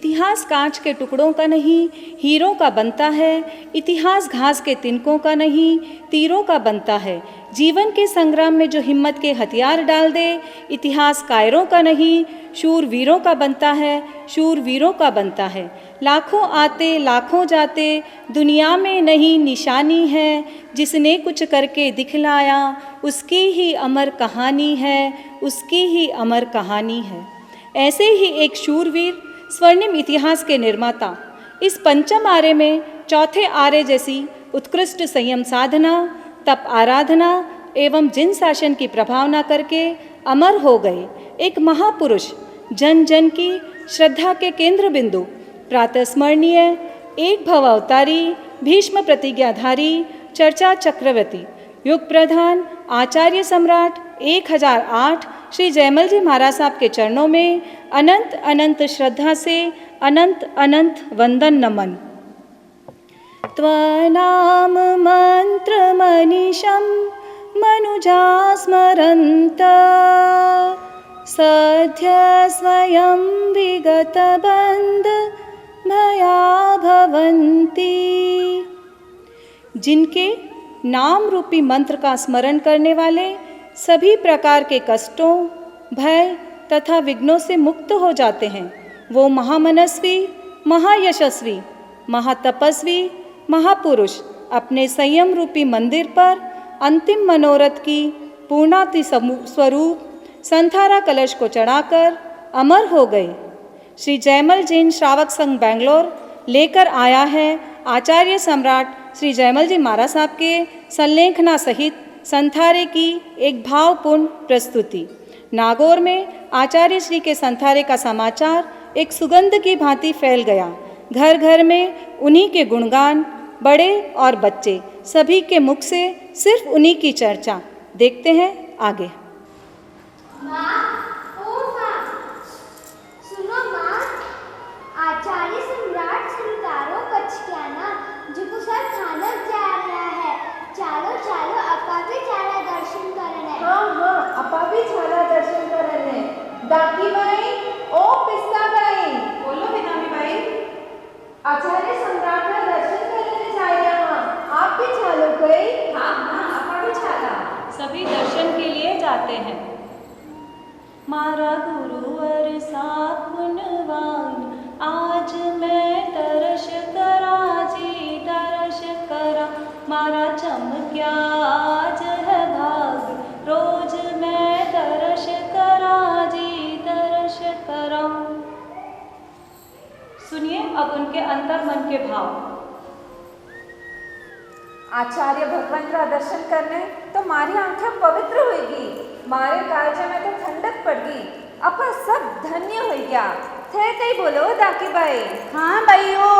इतिहास कांच के टुकड़ों का नहीं, हीरों का बनता है। इतिहास घास के तिनकों का नहीं, तीरों का बनता है। जीवन के संग्राम में जो हिम्मत के हथियार डाल दे, इतिहास कायरों का नहीं, शूरवीरों का बनता है, शूरवीरों का बनता है। लाखों आते लाखों जाते, दुनिया में नहीं निशानी है। जिसने कुछ करके दिखलाया, उसकी ही अमर कहानी है, उसकी ही अमर कहानी है। ऐसे ही एक शूरवीर, स्वर्णिम इतिहास के निर्माता, इस पंचम आर्य में चौथे आर्य जैसी उत्कृष्ट संयम साधना, तप आराधना एवं जिन शासन की प्रभावना करके अमर हो गए एक महापुरुष, जन जन की श्रद्धा के केंद्र बिंदु, प्रातः स्मरणीय एक भव अवतारी, भीष्म प्रतिज्ञाधारी, चर्चा चक्रवर्ती, युग प्रधान, आचार्य सम्राट 1008 श्री जयमल जी महाराज साहब के चरणों में अनंत अनंत श्रद्धा से अनंत अनंत वंदन नमन। त्वनाम मंत्र मनीषम मनुजा स्मरन्त, सद्य स्वयं विगत बंध भया भवन्ति। जिनके नाम रूपी मंत्र का स्मरण करने वाले सभी प्रकार के कष्टों, भय तथा विघ्नों से मुक्त हो जाते हैं, वो महामनस्वी, महायशस्वी, महातपस्वी महापुरुष अपने संयम रूपी मंदिर पर अंतिम मनोरथ की पूर्णाति स्वरूप संथारा कलश को चढ़ाकर अमर हो गए। श्री जयमल जैन श्रावक संघ बेंगलोर लेकर आया है आचार्य सम्राट श्री जयमल जी महाराज साहब के संलेखना सहित संथारे की एक भावपूर्ण प्रस्तुति। नागौर में आचार्य श्री के संथारे का समाचार एक सुगंध की भांति फैल गया। घर घर में उन्हीं के गुणगान, बड़े और बच्चे सभी के मुख से सिर्फ उन्हीं की चर्चा। देखते हैं आगे। सुनो माँ, आचार्य सम्राट संतारो कछक्याना जो सर थानक जा रहा है। चालो चालो अपा भी चाला दर्शन करने। हाँ अपा भी चाला दर्शन करने। डाकी भाई, ओ पिस्ता भाई, बोलो बेनामी भाई। आचार्य सम्राट का दर्शन करने जाए आप भी चालो गई? हाँ अपा भी चाला। सभी दर्शन के लिए जाते हैं। मारा गुरुवर सापुनवान, आज मैं तरस करा जी तरस करा। मारा चमक्या आज है भाग, रोज मैं तरस करा जी तरस करा। सुनिए अब उनके अंतर मन के भाव। आचार्य भगवान का दर्शन करने तो मारी आंखें पवित्र होगी, मारे कालजे में तो ठंडक पड़ गई, अपा सब धन्य हो गया। थे कई बोलो दाकी भाई। हाँ भाइयों,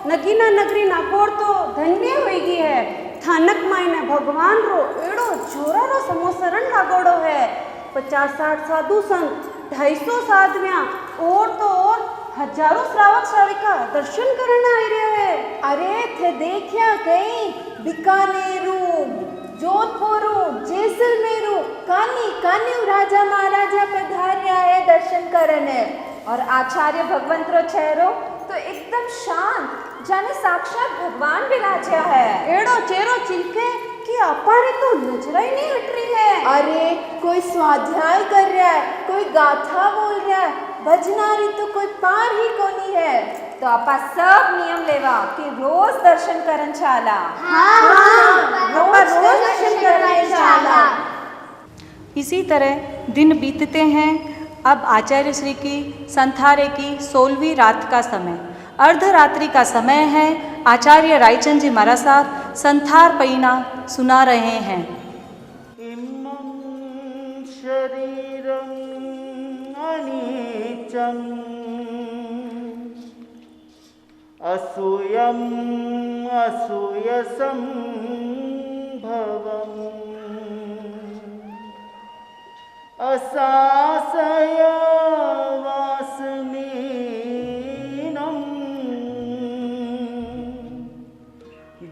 नगीना नगरी नागौर तो धन्य होगी है। थानक मायने भगवान रो एड़ो जोरा रो समोसरण लागोड़ो है। 50-60 साधु संत, 250 साधव्या और तो और हजारों श्रावक श्राविका दर्शन करना आ रहे है। अरे थे देखिया कहीं बीकानेरू, जोधपुरू, जैसलमेरू, कानी कानी राजा महाराजा पधार्या है दर्शन करने। और आचार्य भगवंत रो चेहरो तो एकदम शांत, जाने साक्षात भगवान विराजा है। एड़ो चेहरो चिलके कि अपारे तो नजर ही नहीं हट रही है। अरे कोई स्वाध्याय कर रहा है, कोई गाथा बोल रहा है, भजनारी तो कोई पार ही कोनी है। तो आपा सब नियम लेवा कि रोज दर्शन करन चाला। रोज दर्शन करने चाला। इसी तरह दिन बीतते हैं। अब आचार्य श्री की संथारे की 16वीं रात का समय, अर्धरात्रि का समय है। आचार्य रायचंद जी महाराज साहब संथार पैना सुना रहे हैं। इमं शरीरं अनीचं असूयम् असूयसंभवम् असासय वासनीनं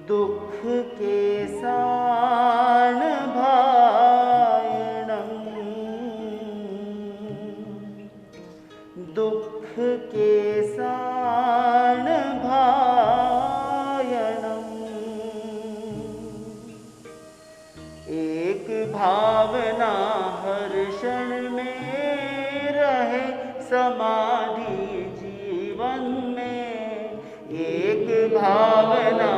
दुख के सान भायणं दुख के सान एक भावना हर क्षण में रहे समाधि जीवन में, एक भावना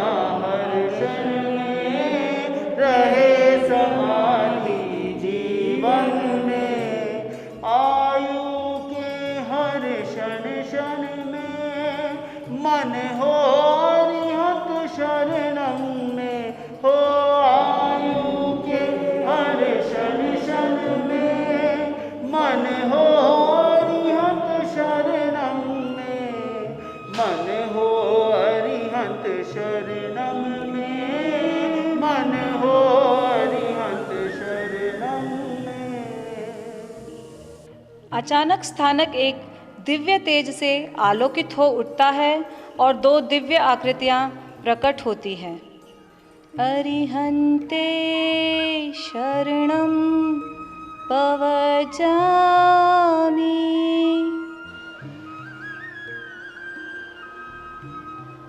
हर क्षण में रहे समाधि जीवन में। आयु के हर क्षण क्षण में मन हो अरिहंत शरणम में, हो आयु के हर क्षण क्षण में मन हो अरिहंत शरणम में, मन हो अरिहंत शरणम में, मन हो अरिहंत शरणम में। अचानक स्थानक एक दिव्य तेज से आलोकित हो उठता है और दो दिव्य आकृतियां प्रकट होती हैं। अरिहंते शरणं पवजामि।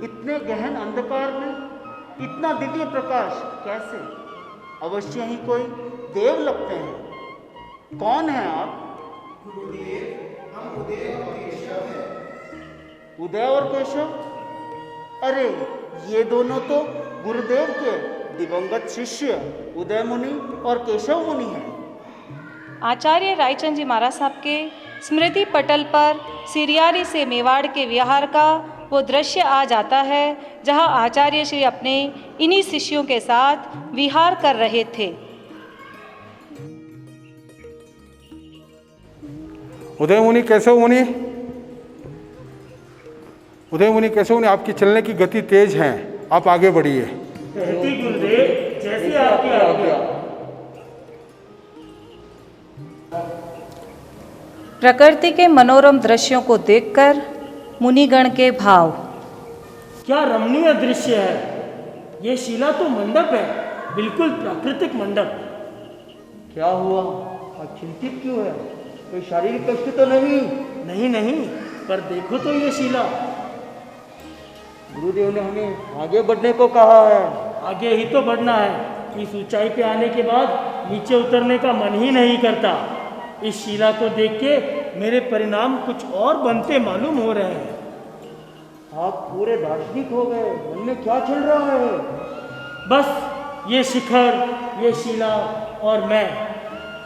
इतने गहन अंधकार में इतना दिव्य प्रकाश कैसे? अवश्य ही कोई देव लगते हैं। कौन है आप? उदय और केशव? अरे ये दोनों तो गुरुदेव के दिवंगत शिष्य उदय मुनि और केशव मुनि हैं। आचार्य रायचंद जी महाराज साहब के स्मृति पटल पर सिरियारी से मेवाड़ के विहार का वो दृश्य आ जाता है जहां आचार्य श्री अपने इन्हीं शिष्यों के साथ विहार कर रहे थे। उदय मुनि, केशव मुनि, उदय मुनि, केशव मुनि, आपकी चलने की गति तेज है, आप आगे बढ़िए। गुरुदेव, जैसी आपकी आज्ञा। प्रकृति के मनोरम दृश्यों को देखकर मुनिगण के भाव। क्या रमणीय दृश्य है। ये शिला तो मंडप है, बिल्कुल प्राकृतिक मंडप। क्या हुआ? आप चिंतित क्यों है? कोई शारीरिक कष्ट तो नहीं? नहीं नहीं, पर देखो तो ये शिला। गुरुदेव ने हमें आगे बढ़ने को कहा है। आगे ही तो बढ़ना है। इस ऊंचाई पे आने के बाद नीचे उतरने का मन ही नहीं करता। इस शिला को देख के मेरे परिणाम कुछ और बनते मालूम हो रहे हैं। आप पूरे दार्शनिक हो गए। मन में क्या चल रहा है? बस ये शिखर, ये शिला और मैं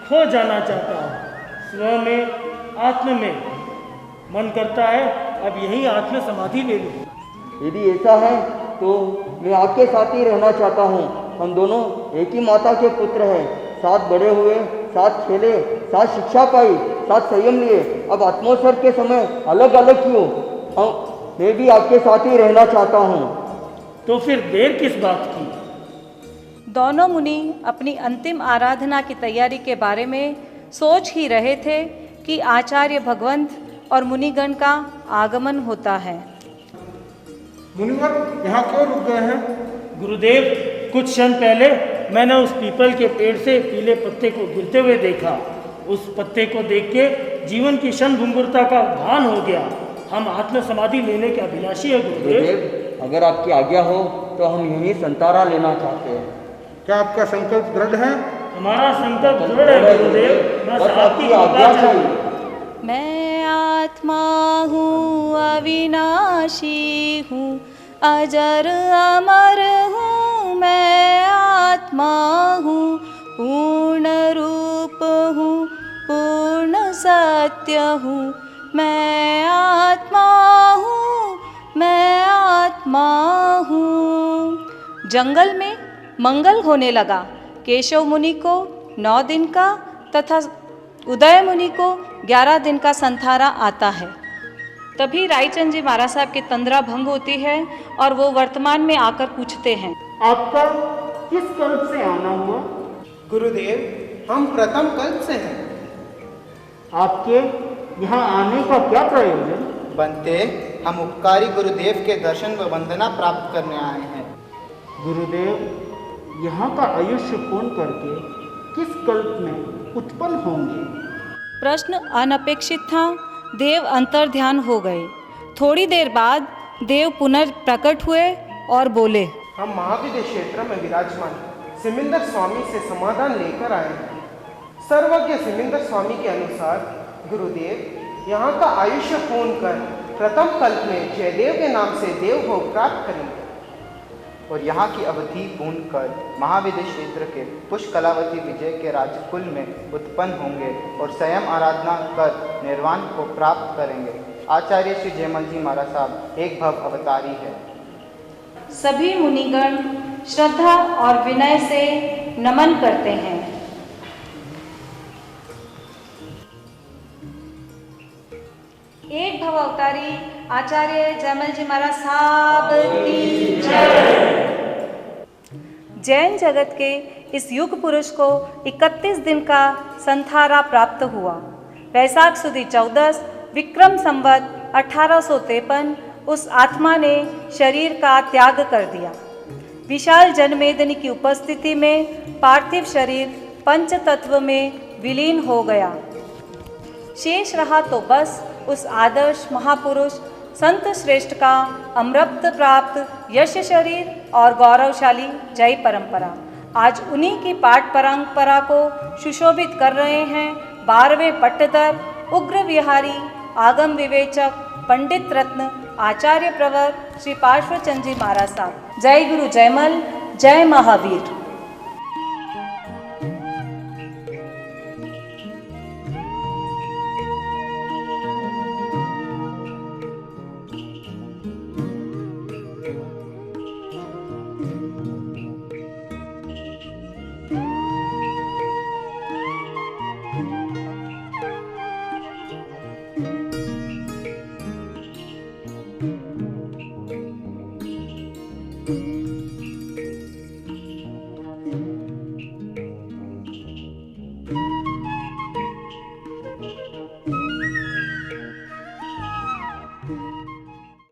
खो जाना चाहता हूँ स्व में, आत्म में। मन करता है अब यही आत्म समाधि ले लूँ। यदि ऐसा है तो मैं आपके साथ ही रहना चाहता हूँ। हम दोनों एक ही माता के पुत्र हैं, साथ बड़े हुए, साथ खेले, साथ शिक्षा पाई, साथ संयम लिए। अब आत्मोत्सव के समय अलग अलग क्यों? मैं भी आपके साथ ही रहना चाहता हूँ। तो फिर देर किस बात की? दोनों मुनि अपनी अंतिम आराधना की तैयारी के बारे में सोच ही रहे थे कि आचार्य भगवंत और मुनिगण का आगमन होता है। मुनिवर, यहाँ क्यों रुक गए हैं? गुरुदेव, कुछ क्षण पहले मैंने उस पीपल के पेड़ से पीले पत्ते को गिरते हुए देखा। उस पत्ते को देख के जीवन की क्षण भंगुरता का भान हो गया। हम आत्म समाधि लेने के अभिलाषी है गुरुदेव। अगर आपकी आज्ञा हो तो हम यहीं संतारा लेना चाहते हैं। क्या आपका संकल्प दृढ़ है? हमारा संकल्प दृढ़ है गुरुदेव, बस आपकी आज्ञा चाहिए। मैं आत्मा हूँ, अविनाशी हूँ, अजर अमर हूँ। मैं आत्मा हूँ, पूर्ण रूप हूँ, पूर्ण सत्य हूँ। मैं आत्मा हूँ, मैं आत्मा हूँ। जंगल में मंगल होने लगा। केशव मुनि को 9 दिन का तथा उदय मुनि को 11 दिन का संथारा आता है। तभी रायचंद जी महाराज साहब की तंद्रा भंग होती है और वो वर्तमान में आकर पूछते हैं, आपका किस कल्प से आना हुआ? गुरुदेव, हम प्रथम कल्प से हैं। आपके यहाँ आने का क्या प्रयोजन? बनते हम उपकारी गुरुदेव के दर्शन व वंदना प्राप्त करने आए हैं। गुरुदेव यहाँ का आयुष्य पूर्ण करके किस कल्प में उत्पन्न होंगे? प्रश्न अनपेक्षित था। देव अंतर्ध्यान हो गए। थोड़ी देर बाद देव पुनर्प्रकट हुए और बोले, हम महाविद्य क्षेत्र में विराजमान सिमिंदर स्वामी से समाधान लेकर आए हैं। सर्वज्ञ सिमिंदर स्वामी के अनुसार गुरुदेव यहाँ का आयुष्य पूर्ण कर प्रथम कल्प में जयदेव के नाम से देवभोग प्राप्त करेंगे और यहाँ की अवधि पूर्ण कर महाविदेश्वेत्र के पुष्कलावती विजय के राजकुल में उत्पन्न होंगे और स्वयं आराधना कर निर्वाण को प्राप्त करेंगे। आचार्य श्री जयमल जी महाराज साहब एक भव अवतारी है। सभी मुनिगण श्रद्धा और विनय से नमन करते हैं। एक भव अवतारी आचार्य जयमल जी महाराज साहब की जय। जैन जगत के इस युग पुरुष को 31 दिन का संथारा प्राप्त हुआ। वैशाख सुदी 14 विक्रम संवत 1853 उस आत्मा ने शरीर का त्याग कर दिया। विशाल जनमेदनी की उपस्थिति में पार्थिव शरीर पंच तत्व में विलीन हो गया। शेष रहा तो बस उस आदर्श महापुरुष संत श्रेष्ठ का अमृत प्राप्त यश शरीर और गौरवशाली जय परंपरा। आज उन्हीं की पाठ परंपरा को सुशोभित कर रहे हैं 12वें पट्टधर उग्र विहारी आगम विवेचक पंडित रत्न आचार्य प्रवर श्री पार्श्वचंद जी महाराज साहब। जय गुरु जयमल, जय महावीर।